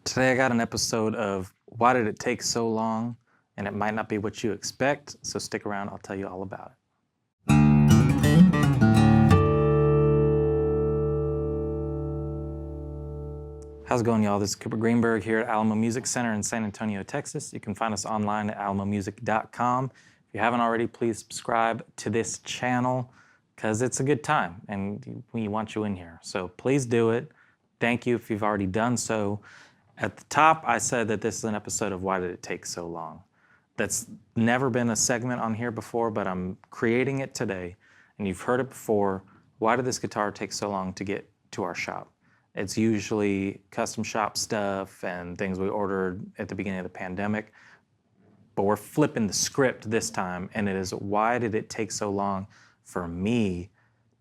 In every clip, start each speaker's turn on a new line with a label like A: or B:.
A: Today I got an episode of Why Did It Take So Long? And it might not be what you expect, so stick around, I'll tell you all about it. How's it going, y'all? This is Cooper Greenberg here at Alamo Music Center in San Antonio, Texas. You can find us online at alamomusic.com. If you haven't already, please subscribe to this channel because it's a good time and we want you in here. So please do it. Thank you if you've already done so. At the top, I said that this is an episode of Why Did It Take So Long? That's never been a segment on here before, but I'm creating it today. And you've heard it before. Why did this guitar take so long to get to our shop? It's usually custom shop stuff and things we ordered at the beginning of the pandemic. But we're flipping the script this time, and it is why did it take so long for me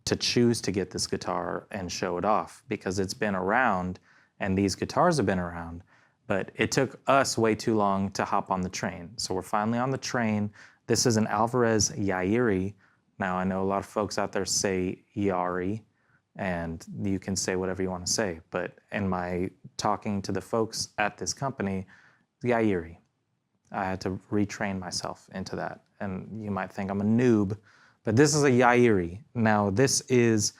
A: to choose to get this guitar and show it off? Because it's been around, and these guitars have been around, but it took us way too long to hop on the train. So we're finally on the train. This is an Alvarez Yairi. Now, I know a lot of folks out there say Yairi, and you can say whatever you want to say, but in my talking to the folks at this company, Yairi. I had to retrain myself into that. And you might think I'm a noob, but this is a Yairi. Now, this is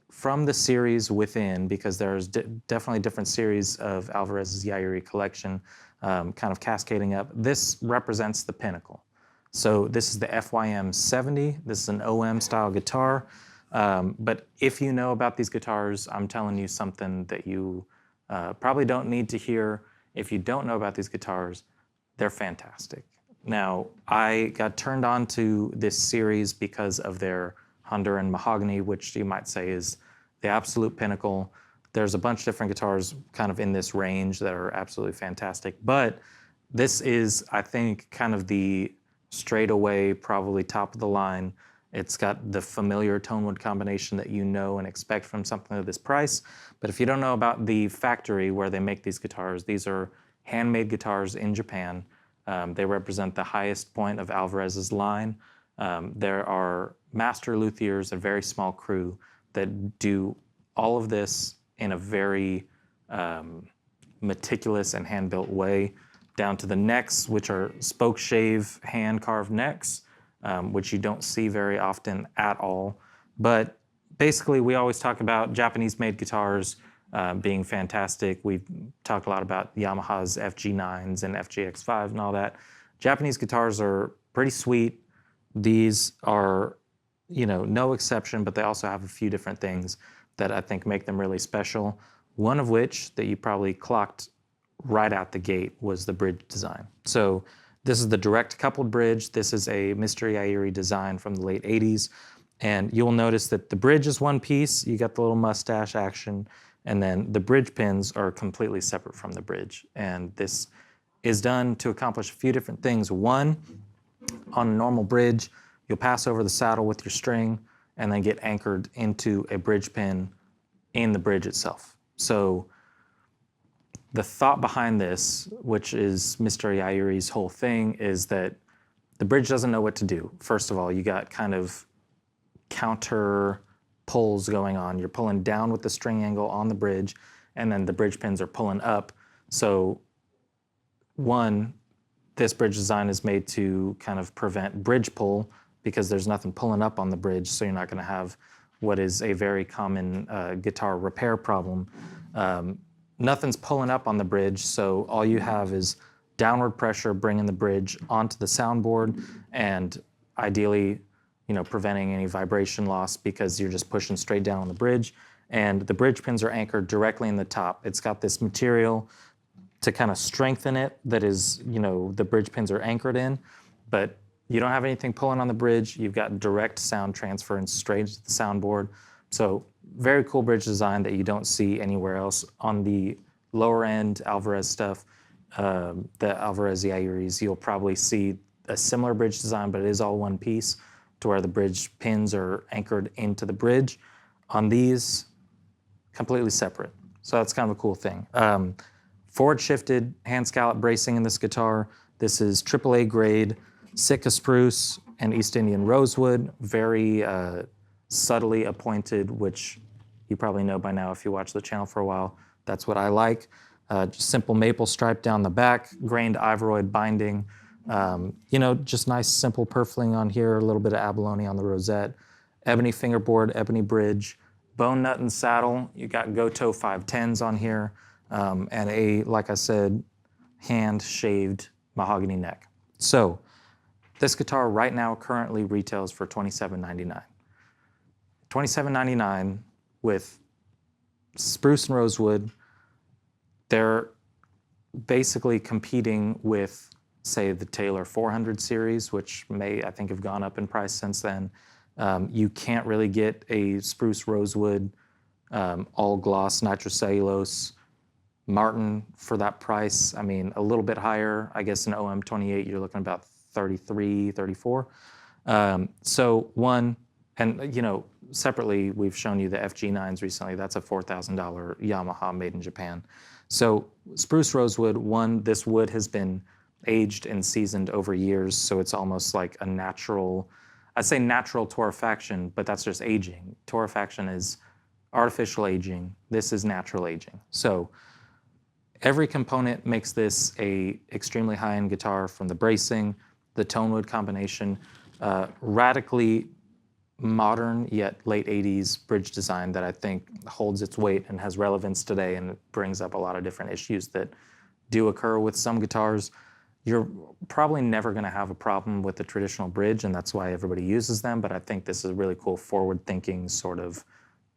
A: from the series within, because there's definitely different series of Alvarez's Yairi collection, kind of cascading up. This represents the pinnacle. So this is the FYM70. This is an OM style guitar. But if you know about these guitars, I'm telling you something that you probably don't need to hear. If you don't know about these guitars, they're fantastic. Now, I got turned on to this series because of their Honduran mahogany, which you might say is the absolute pinnacle. There's a bunch of different guitars kind of in this range that are absolutely fantastic. But this is, I think, kind of the straightaway, probably top of the line. It's got the familiar tone wood combination that you know and expect from something of this price. But if you don't know about the factory where they make these guitars, these are handmade guitars in Japan. They represent the highest point of Alvarez's line. There are master luthiers, a very small crew, that do all of this in a very meticulous and hand-built way, down to the necks, which are spoke shave, hand-carved necks, which you don't see very often at all. But basically, we always talk about Japanese-made guitars being fantastic. We've talked a lot about Yamaha's FG9s and FGX5 and all that. Japanese guitars are pretty sweet. These are, you know, no exception, but they also have a few different things that I think make them really special. One of which that you probably clocked right out the gate was the bridge design. So this is the direct coupled bridge. This is a Mr. Yairi design from the late 80s. And you'll notice that the bridge is one piece. You got the little mustache action. And then the bridge pins are completely separate from the bridge. And this is done to accomplish a few different things. One, on a normal bridge, you'll pass over the saddle with your string and then get anchored into a bridge pin in the bridge itself. So the thought behind this, which is Mr. Yairi's whole thing, is that the bridge doesn't know what to do. First of all, you got kind of counter pulls going on. You're pulling down with the string angle on the bridge, and then the bridge pins are pulling up. So one, this bridge design is made to kind of prevent bridge pull because there's nothing pulling up on the bridge, so you're not going to have what is a very common guitar repair problem. Nothing's pulling up on the bridge, so all you have is downward pressure bringing the bridge onto the soundboard, and ideally, you know, preventing any vibration loss because you're just pushing straight down on the bridge. And the bridge pins are anchored directly in the top. It's got this material to kind of strengthen it that is, you know, the bridge pins are anchored in, but you don't have anything pulling on the bridge. You've got direct sound transfer and straight to the soundboard. So very cool bridge design that you don't see anywhere else. On the lower end Alvarez stuff, the Alvarez Yairis, you'll probably see a similar bridge design, but it is all one piece to where the bridge pins are anchored into the bridge. On these, completely separate. So that's kind of a cool thing. Forward shifted hand scallop bracing in this guitar. This is AAA grade Sitka Spruce and East Indian Rosewood, very subtly appointed, which you probably know by now if you watch the channel for a while. That's what I like. Just simple maple stripe down the back, grained Ivoroid binding. You know, just nice simple purfling on here, a little bit of abalone on the rosette, ebony fingerboard, ebony bridge, bone nut and saddle. You got Goto 510s on here, and a, like I said, hand shaved mahogany neck. So this guitar right now currently retails for $27.99. $27.99 with Spruce and Rosewood. They're basically competing with, say, the Taylor 400 series, which may, I think, have gone up in price since then. You can't really get a Spruce Rosewood all gloss nitrocellulose Martin for that price. I mean, a little bit higher. I guess an OM28, you're looking about 33, 34. So one, and you know, separately, we've shown you the FG9s recently. That's a $4,000 Yamaha made in Japan. So Spruce Rosewood, one, this wood has been aged and seasoned over years, so it's almost like a natural, I'd say natural torrefaction, but that's just aging. Torrefaction is artificial aging. This is natural aging. So every component makes this a extremely high-end guitar, from the bracing, the tone wood combination, radically modern yet late 80s bridge design that I think holds its weight and has relevance today, and it brings up a lot of different issues that do occur with some guitars. You're probably never going to have a problem with the traditional bridge, and that's why everybody uses them, but I think this is a really cool forward-thinking sort of,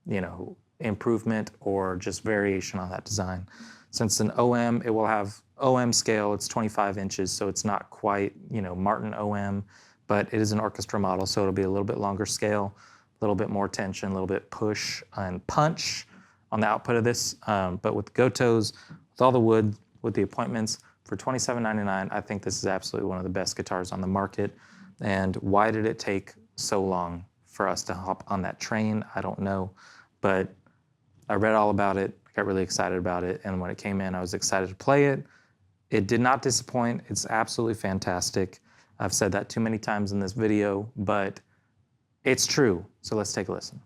A: you know, improvement or just variation on that design. Since an OM, it will have OM scale, it's 25 inches, so it's not quite, you know, Martin OM, but it is an orchestra model, so it'll be a little bit longer scale, a little bit more tension, a little bit push and punch on the output of this. But with Gotos, with all the wood, with the appointments, for $27.99, I think this is absolutely one of the best guitars on the market. And why did it take so long for us to hop on that train? I don't know, but I read all about it, got really excited about it, and when it came in, I was excited to play it. It did not disappoint. It's absolutely fantastic. I've said that too many times in this video, but it's true. So let's take a listen.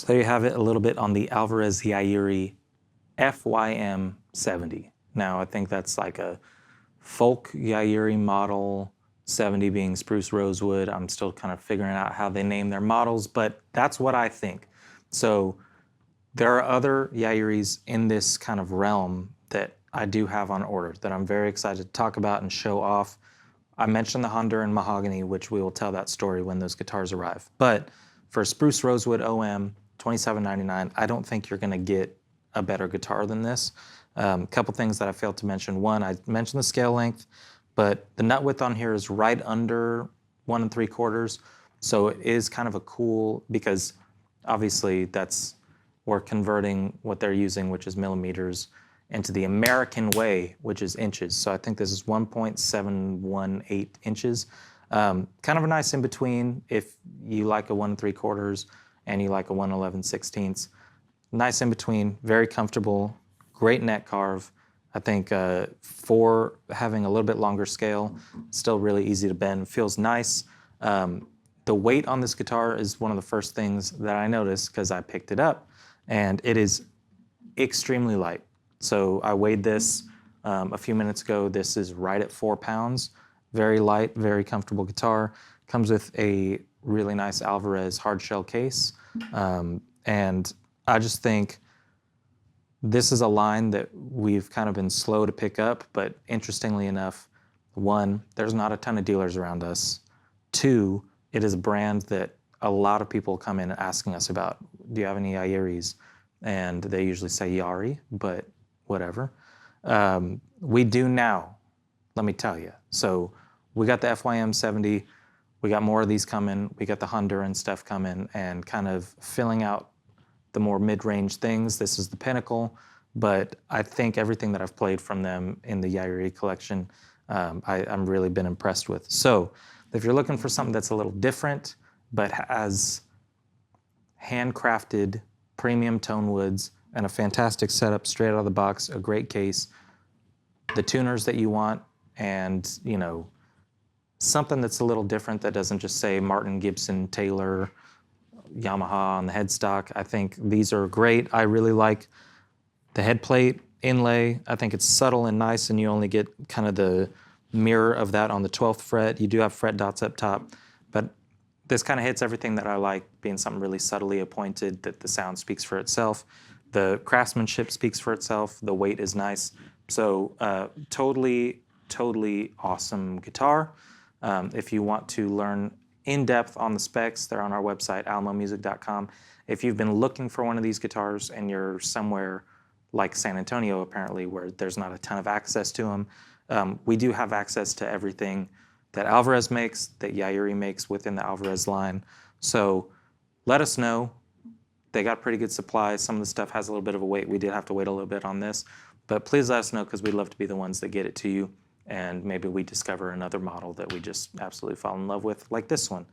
A: So there you have it, a little bit on the Alvarez Yairi FYM70. Now I think that's like a folk Yairi model, 70 being Spruce Rosewood. I'm still kind of figuring out how they name their models, but that's what I think. So there are other Yairis in this kind of realm that I do have on order that I'm very excited to talk about and show off. I mentioned the Honduran Mahogany, which we will tell that story when those guitars arrive. But for Spruce Rosewood OM, $27.99, I don't think you're gonna get a better guitar than this. A couple things that I failed to mention. One, I mentioned the scale length, but the nut width on here is right under 1 3/4. So it is kind of a cool, because obviously we're converting what they're using, which is millimeters, into the American way, which is inches. So I think this is 1.718 inches. Kind of a nice in between if you like a 1 3/4 and you like a 1/11/16. Nice in between, very comfortable, great neck carve. I think for having a little bit longer scale, still really easy to bend, feels nice. The weight on this guitar is one of the first things that I noticed because I picked it up, and it is extremely light. So I weighed this a few minutes ago. This is right at 4 pounds. Very light, very comfortable guitar. Comes with a really nice Alvarez hardshell case. And I just think this is a line that we've kind of been slow to pick up, but interestingly enough, one, there's not a ton of dealers around us. Two, it is a brand that a lot of people come in asking us about. Do you have any Yairis? And they usually say Yairi, but whatever. We do now, let me tell you. So we got the FYM70, we got more of these coming, we got the Honduran stuff coming, and kind of filling out the more mid-range things. This is the pinnacle, but I think everything that I've played from them in the Yairi collection, I'm really been impressed with. So if you're looking for something that's a little different, but has handcrafted premium tone woods and a fantastic setup straight out of the box, a great case, the tuners that you want, and something that's a little different that doesn't just say Martin, Gibson, Taylor, Yamaha on the headstock. I think these are great. I really like the head plate inlay. I think it's subtle and nice, and you only get kind of the mirror of that on the 12th fret. You do have fret dots up top, but this kind of hits everything that I like, being something really subtly appointed, that the sound speaks for itself. The craftsmanship speaks for itself. The weight is nice. So totally awesome guitar. If you want to learn in depth on the specs, they're on our website, alamomusic.com. If you've been looking for one of these guitars and you're somewhere like San Antonio, apparently, where there's not a ton of access to them, we do have access to everything that Alvarez makes, that Yairi makes within the Alvarez line. So let us know. They got pretty good supplies. Some of the stuff has a little bit of a wait. We did have to wait a little bit on this, but please let us know, because we'd love to be the ones that get it to you. And maybe we discover another model that we just absolutely fall in love with, like this one.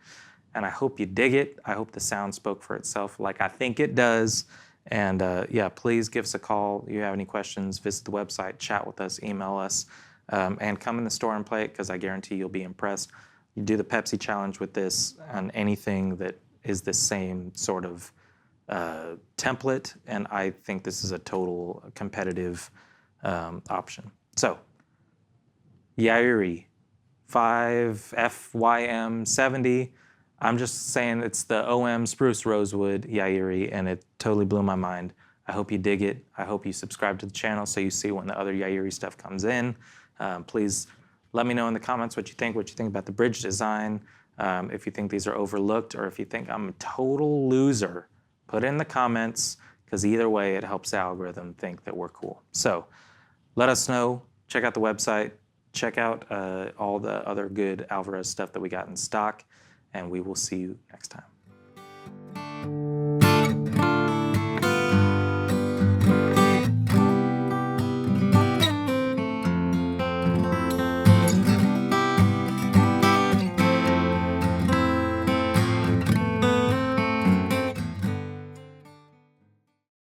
A: And I hope you dig it. I hope the sound spoke for itself like I think it does. And yeah, please give us a call. If you have any questions, visit the website, chat with us, email us, and come in the store and play it, because I guarantee you'll be impressed. You do the Pepsi challenge with this on anything that is the same sort of template, and I think this is a total competitive option. So, Yairi 5 FYM70. I'm just saying it's the OM Spruce Rosewood Yairi, and it totally blew my mind. I hope you dig it. I hope you subscribe to the channel so you see when the other Yairi stuff comes in. Please let me know in the comments what you think about the bridge design, if you think these are overlooked, or if you think I'm a total loser. Put it in the comments, because either way it helps the algorithm think that we're cool. So let us know. Check out the website. Check out all the other good Alvarez stuff that we got in stock, and we will see you next time.